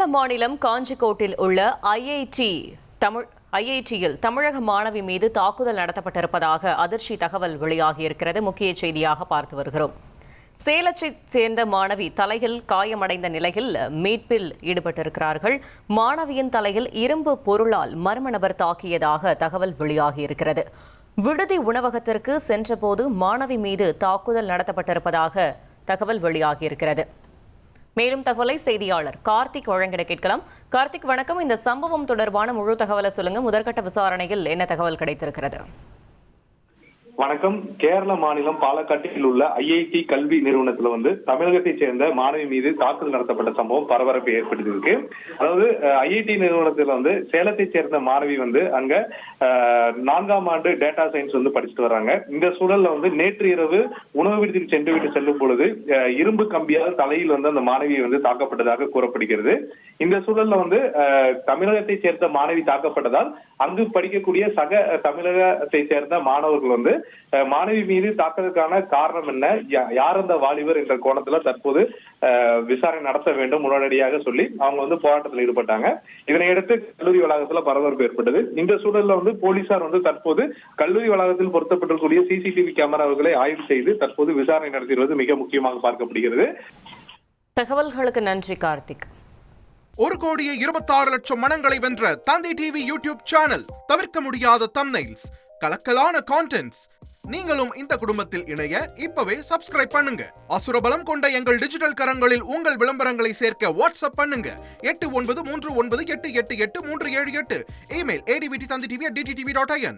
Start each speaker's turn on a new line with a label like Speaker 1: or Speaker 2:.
Speaker 1: கேரள மாநிலம் காஞ்சிக்கோட்டில் உள்ள ஐஐடியில் தமிழக மாணவி மீது தாக்குதல் நடத்தப்பட்டிருப்பதாக அதிர்ச்சி தகவல் வெளியாகியிருக்கிறது. முக்கிய செய்தியாக பார்த்து வருகிறோம். சேலத்தைச் சேர்ந்த மாணவி தலையில் காயமடைந்த நிலையில் மீட்பில் ஈடுபட்டிருக்கிறார்கள். மாணவியின் தலையில் இரும்பு பொருளால் மர்ம நபர் தாக்கியதாக தகவல் வெளியாகியிருக்கிறது. விடுதி உணவகத்திற்கு சென்றபோது மாணவி மீது தாக்குதல் நடத்தப்பட்டிருப்பதாக தகவல் வெளியாகியிருக்கிறது. மேலும் தகவலை செய்தியாளர் கார்த்திக் வழங்கிட கேட்கலாம். கார்த்திக் வணக்கம். இந்த சம்பவம் தொடர்பான முழு தகவலை சொல்லுங்க. முதற்கட்ட விசாரணையில் என்ன தகவல் கிடைத்திருக்கிறது?
Speaker 2: வணக்கம். கேரள மாநிலம் பாலக்காட்டில் உள்ள ஐஐடி கல்வி நிறுவனத்துல தமிழகத்தைச் சேர்ந்த மாணவி மீது தாக்குதல் நடத்தப்பட்ட சம்பவம் பரபரப்பை ஏற்படுத்தியிருக்கு. அதாவது ஐஐடி நிறுவனத்துல சேலத்தைச் சேர்ந்த மாணவி அங்க 4ஆம் ஆண்டு டேட்டா சயின்ஸ் படிச்சுட்டு வர்றாங்க. இந்த சூழல்ல நேற்று இரவு உணவு விடுதிக்கு சென்று விட்டு செல்லும் பொழுது இரும்பு கம்பியால் தலையில் அந்த மாணவி தாக்கப்பட்டதாக கூறப்படுகிறது. இந்த சூழல்ல தமிழகத்தைச் சேர்ந்த மாணவி தாக்கப்பட்டதால் அங்கு படிக்கக்கூடிய சக தமிழகத்தை சேர்ந்த மாணவர்கள் மாணவி மீது தாக்குதலுக்கான காரணம் என்ன, யார் அந்த வாலிபர் என்ற கோணத்துல தற்போது விசாரணை நடத்த வேண்டும் உடனடியாக சொல்லி அவங்க போராட்டத்தில் ஈடுபட்டாங்க. இதனையடுத்து கல்லூரி வளாகத்துல பரபரப்பு ஏற்பட்டது. இந்த சூழல்ல போலீசார் தற்போது கல்லூரி வளாகத்தில் பொருத்தப்பட்டிருக்கூடிய சிசிடிவி கேமராக்களை ஆய்வு செய்து தற்போது விசாரணை நடத்திடுவது மிக முக்கியமாக பார்க்கப்படுகிறது.
Speaker 1: தகவல்களுக்கு நன்றி கார்த்திக்.
Speaker 3: 1,26,00,000 மனங்களை வென்ற தந்தை டிவி யூடியூப் சேனல். தவிர்க்க முடியாத தம்ப்நெயில்ஸ், கலக்கலான கான்டென்ட்ஸ். நீங்களும் இந்த குடும்பத்தில் இணைய இப்பவே சப்ஸ்கிரைப் பண்ணுங்க. அசுரபலம் கொண்ட எங்கள் டிஜிட்டல் கரங்களில் உங்கள் விளம்பரங்களை சேர்க்க வாட்ஸ்அப் பண்ணுங்க. 8939888838. Email advt@dttv.in.